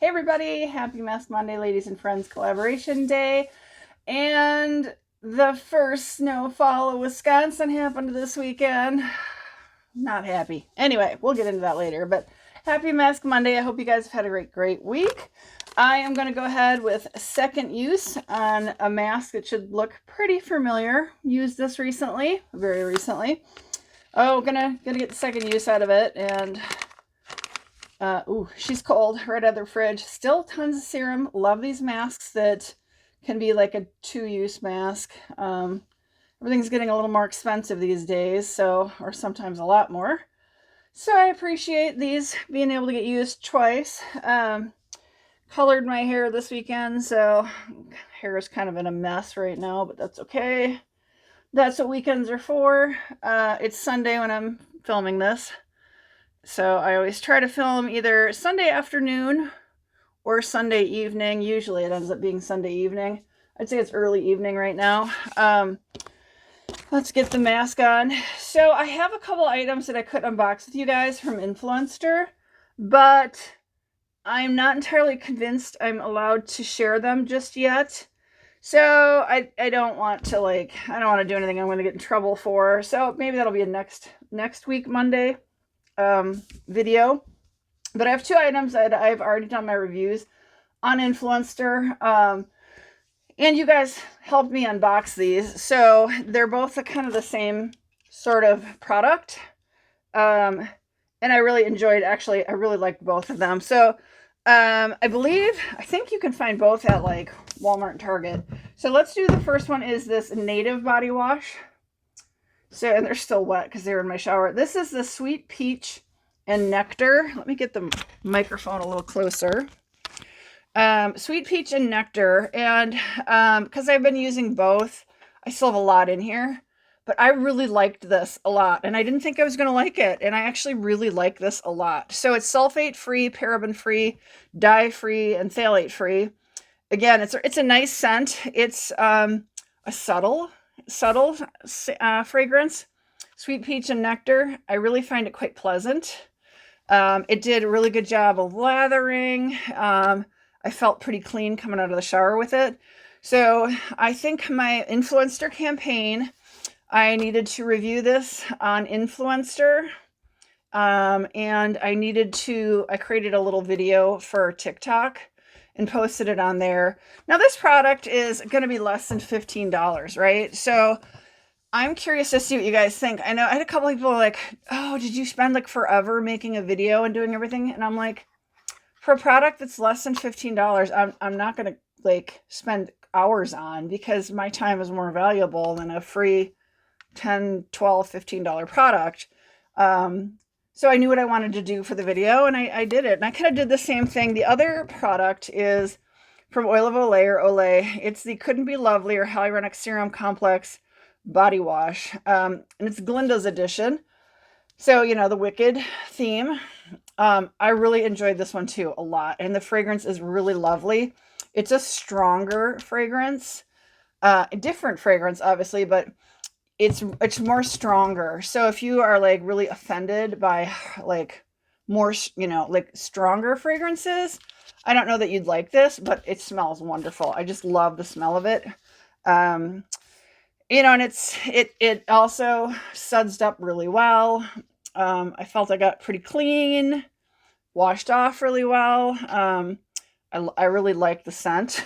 Hey everybody, happy Mask Monday, ladies and friends collaboration day. And the first snowfall of Wisconsin happened this weekend. Not happy. Anyway, we'll get into that later, but happy Mask Monday. I hope you guys have had a great week. I am going to go ahead with second use on a mask that should look pretty familiar. Used this recently, very recently. Oh, gonna get the second use out of it, and ooh, she's cold, right out of the fridge. Still tons of serum. Love these masks that can be like a two-use mask. Everything's getting a little more expensive these days, so, or sometimes a lot more. So I appreciate these being able to get used twice. Colored my hair this weekend, so hair is kind of in a mess right now, but that's okay. That's what weekends are for. It's Sunday when I'm filming this. So I always try to film either Sunday afternoon or Sunday evening. Usually it ends up being Sunday evening. I'd say it's early evening right now. Let's get the mask on. So I have a couple items that I could unbox with you guys from INFLUENSTER, but I'm not entirely convinced I'm allowed to share them just yet. So I don't want to I don't want to do anything I'm going to get in trouble for. So maybe that'll be a next week Monday video. But I have two items that I've already done my reviews on INFLUENSTER. And you guys helped me unbox these. So they're both kind of the same sort of product. And I really enjoyed, actually, I really liked both of them. So I think you can find both at like Walmart and Target. So let's do the first one is this Native body wash. So, and they're still wet because they were in my shower. This is the Sweet Peach and Nectar. Let me get the microphone a little closer. Sweet Peach and Nectar. And because I've been using both, I still have a lot in here. But I really liked this a lot. And I didn't think I was going to like it. And I actually really like this a lot. So it's sulfate-free, paraben-free, dye-free, and phthalate-free. Again, it's a nice scent. It's a subtle fragrance. Sweet Peach and Nectar. I really find it quite pleasant. It did a really good job of lathering. I felt pretty clean coming out of the shower with it. So I think my INFLUENSTER campaign, I needed to review this on INFLUENSTER. And I created a little video for TikTok and posted it on there. Now this product is going to be less than $15, right? So I'm curious to see what you guys think. I know I had a couple people like, oh, did you spend like forever making a video and doing everything? And I'm like, for a product that's less than $15, I'm not going to like spend hours on, because my time is more valuable than a free $10, $12, $15 product. So I knew what I wanted to do for the video, and I did it. And I kind of did the same thing. The other product is from Oil of Olay or Olay. It's the Couldn't Be Lovelier Hyaluronic Serum Complex Body Wash. And it's Glinda's edition. So, you know, the Wicked theme. I really enjoyed this one too a lot. And the fragrance is really lovely. It's a stronger fragrance. A different fragrance, obviously, but it's more stronger. So if you are like really offended by like more, you know, like stronger fragrances, I don't know that you'd like this, but it smells wonderful. I just love the smell of it. You know, and it also sudsed up really well. I felt I got pretty clean, washed off really well. I really like the scent.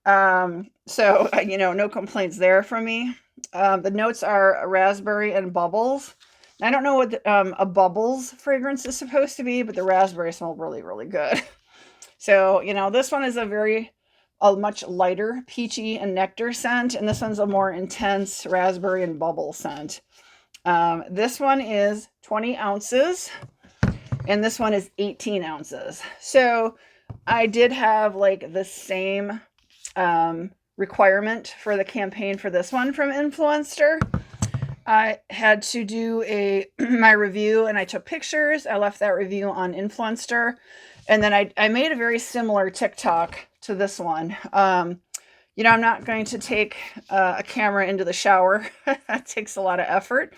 So, you know, no complaints there from me. The notes are raspberry and bubbles. I don't know what a bubbles fragrance is supposed to be, but the raspberry smelled really, really good. So, you know, this one is a much lighter peachy and nectar scent, and this one's a more intense raspberry and bubble scent. This one is 20 ounces, and this one is 18 ounces. So I did have like the same requirement for the campaign for this one from INFLUENSTER. I had to do my review, and I took pictures. I left that review on INFLUENSTER, and then I made a very similar TikTok to this one. You know, I'm not going to take a camera into the shower. That takes a lot of effort.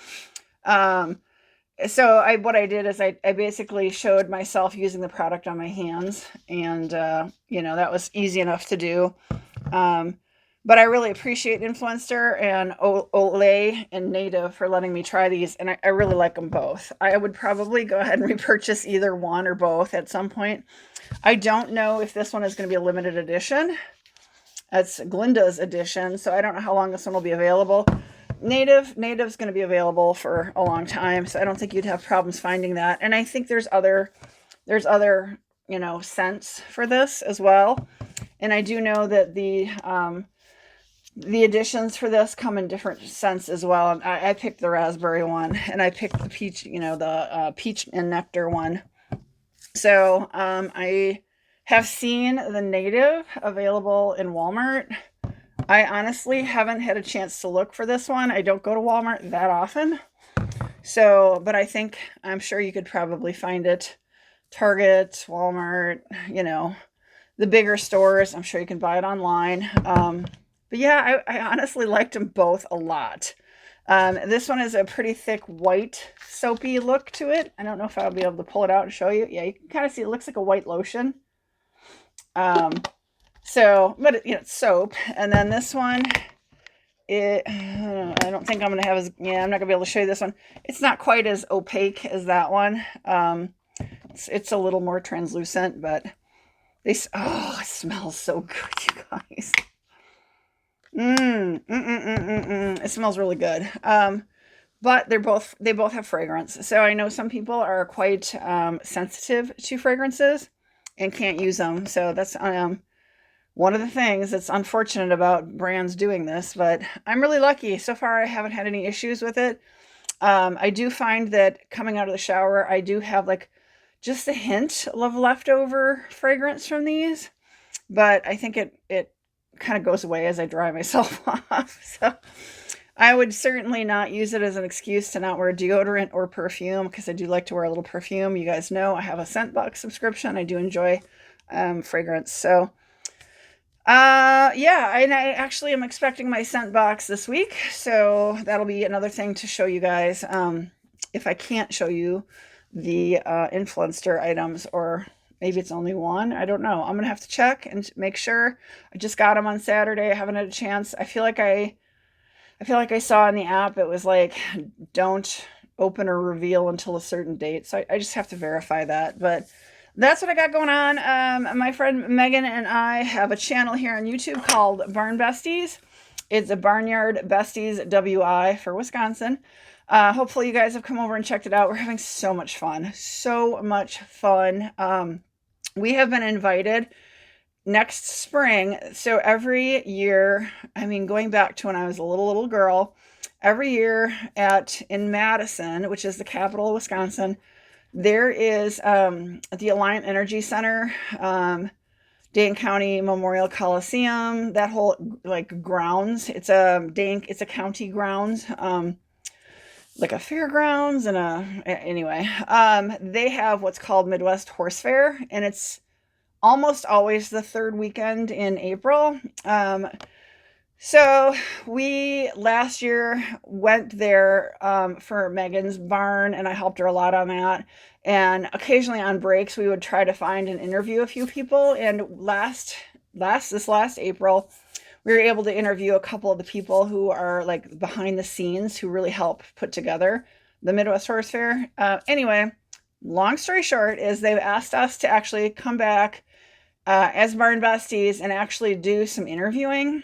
so what I did is I basically showed myself using the product on my hands, and you know, that was easy enough to do. But I really appreciate Influenster and Olay and Native for letting me try these, and I really like them both. I would probably go ahead and repurchase either one or both at some point. I don't know if this one is going to be a limited edition. That's Glinda's edition, so I don't know how long this one will be available. Native's going to be available for a long time, so I don't think you'd have problems finding that. And I think there's other, you know, scents for this as well. And I do know that the editions for this come in different scents as well. And I picked the raspberry one, and I picked the peach, you know, the peach and nectar one. So I have seen the Native available in Walmart. I honestly haven't had a chance to look for this one. I don't go to Walmart that often. So, but I'm sure you could probably find it. Target, Walmart, you know, the bigger stores. I'm sure you can buy it online. But yeah, I honestly liked them both a lot. This one is a pretty thick white soapy look to it. I don't know if I'll be able to pull it out and show you. Yeah, you can kind of see it looks like a white lotion. So, but you know, it's soap. And then this one, I don't think I'm going to have I'm not going to be able to show you this one. It's not quite as opaque as that one. It's a little more translucent, but it smells so good, you guys. It smells really good. But they both have fragrance. So I know some people are quite sensitive to fragrances and can't use them. So that's one of the things that's unfortunate about brands doing this, but I'm really lucky. So far, I haven't had any issues with it. I do find that coming out of the shower, I do have like just a hint of leftover fragrance from these, but I think it kind of goes away as I dry myself off. So I would certainly not use it as an excuse to not wear deodorant or perfume, because I do like to wear a little perfume. You guys know I have a scent box subscription. I do enjoy fragrance. So yeah, and I actually am expecting my scent box this week, so that'll be another thing to show you guys. If I can't show you the Influenster items, or maybe it's only one, I don't know. I'm gonna have to check and make sure. I just got them on Saturday. I haven't had a chance. I feel like I saw in the app it was like, don't open or reveal until a certain date, so I just have to verify that. But that's what I got going on. My friend Megan and I have a channel here on YouTube called Barn Besties. It's a Barnyard Besties WI for Wisconsin. Hopefully you guys have come over and checked it out. We're having so much fun. So much fun. We have been invited next spring. So every year, I mean, going back to when I was a little girl, every year in Madison, which is the capital of Wisconsin, there is the Alliant Energy Center, Dane County Memorial Coliseum, that whole like grounds. It's a county grounds, like a fairgrounds and anyway. They have what's called Midwest Horse Fair, and it's almost always the third weekend in April. So we last year went there for Megan's barn, and I helped her a lot on that. And occasionally on breaks, we would try to find and interview a few people. And this last April, we were able to interview a couple of the people who are like behind the scenes, who really help put together the Midwest Horse Fair. Anyway, long story short is they've asked us to actually come back as Barn Besties and actually do some interviewing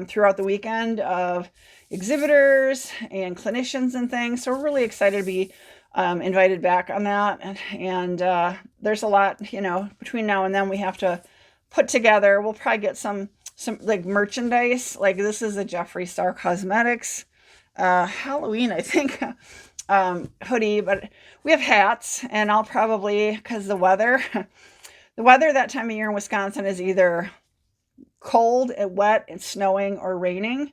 throughout the weekend of exhibitors and clinicians and things. So we're really excited to be invited back on that. And there's a lot, you know, between now and then we have to put together. We'll probably get some like merchandise. Like this is a Jeffree Star Cosmetics Halloween, I think, hoodie. But we have hats, and I'll probably, because the weather that time of year in Wisconsin is either cold and wet and snowing or raining,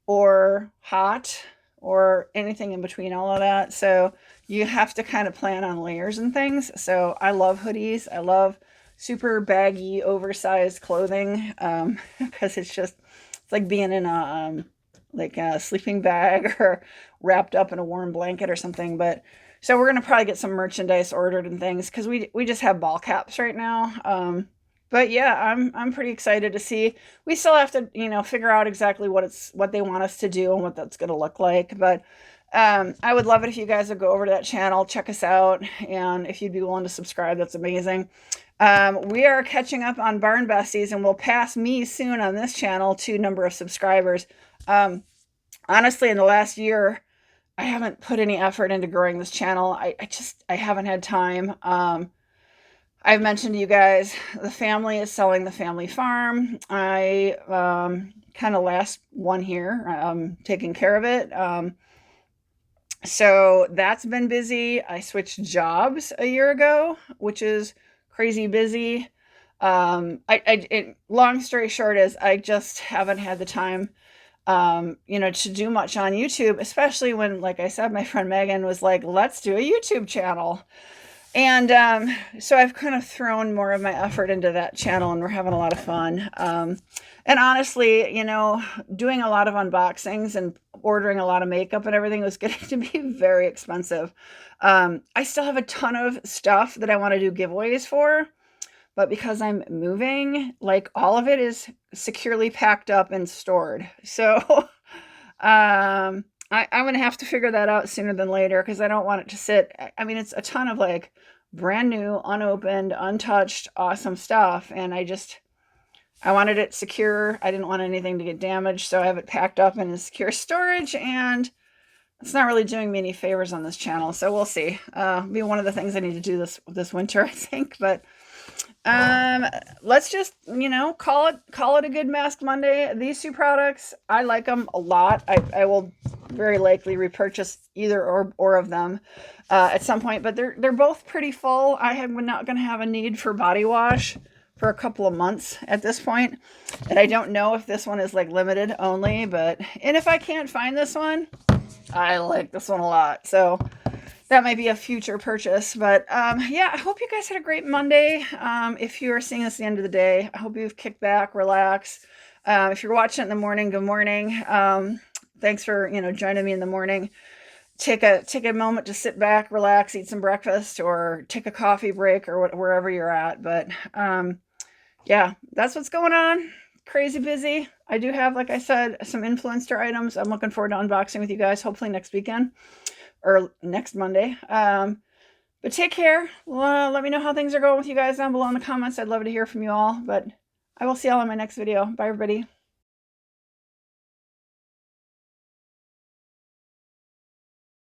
or hot, or anything in between all of that. So you have to kind of plan on layers and things. So I love hoodies. I love super baggy, oversized clothing, because it's like being in a like a sleeping bag or wrapped up in a warm blanket or something. But so we're gonna probably get some merchandise ordered and things because we just have ball caps right now. But yeah, I'm pretty excited to see. We still have to, you know, figure out exactly what they want us to do and what that's gonna look like. But I would love it if you guys would go over to that channel, check us out, and if you'd be willing to subscribe, that's amazing. We are catching up on Barn Besties, and we'll pass me soon on this channel to number of subscribers. Honestly, in the last year, I haven't put any effort into growing this channel. I haven't had time. I've mentioned to you guys, the family is selling the family farm. I kind of last one here, taking care of it. So that's been busy. I switched jobs a year ago, which is crazy busy. Long story short is I just haven't had the time, you know, to do much on YouTube, especially when, like I said, my friend Megan was like, let's do a YouTube channel. And so I've kind of thrown more of my effort into that channel, and we're having a lot of fun. And honestly, you know, doing a lot of unboxings and ordering a lot of makeup and everything was getting to be very expensive. I still have a ton of stuff that I want to do giveaways for, but because I'm moving, like all of it is securely packed up and stored. So I'm going to have to figure that out sooner than later because I don't want it to sit. I mean, it's a ton of like brand new, unopened, untouched, awesome stuff. And I wanted it secure. I didn't want anything to get damaged. So I have it packed up in a secure storage, and it's not really doing me any favors on this channel. So we'll see. Be one of the things I need to do this winter, I think. But let's just, you know, call it a good Mask Monday. These two products, I like them a lot. I will very likely repurchase either or of them at some point, but they're both pretty full. I'm not going to have a need for body wash for a couple of months at this point, and I don't know if this one is like limited only, and if I can't find this one, I like this one a lot, so that might be a future purchase. But yeah, I hope you guys had a great Monday. If you are seeing this at the end of the day, I hope you've kicked back, relax. If you're watching it in the morning, good morning. Thanks for, you know, joining me in the morning. Take a moment to sit back, relax, eat some breakfast, or take a coffee break, or wherever you're at. But yeah, that's what's going on. Crazy busy. I do have, like I said, some Influenster items I'm looking forward to unboxing with you guys, hopefully next weekend or next Monday. But take care. Let me know how things are going with you guys down below in the comments. I'd love to hear from you all. But I will see y'all in my next video. Bye, everybody.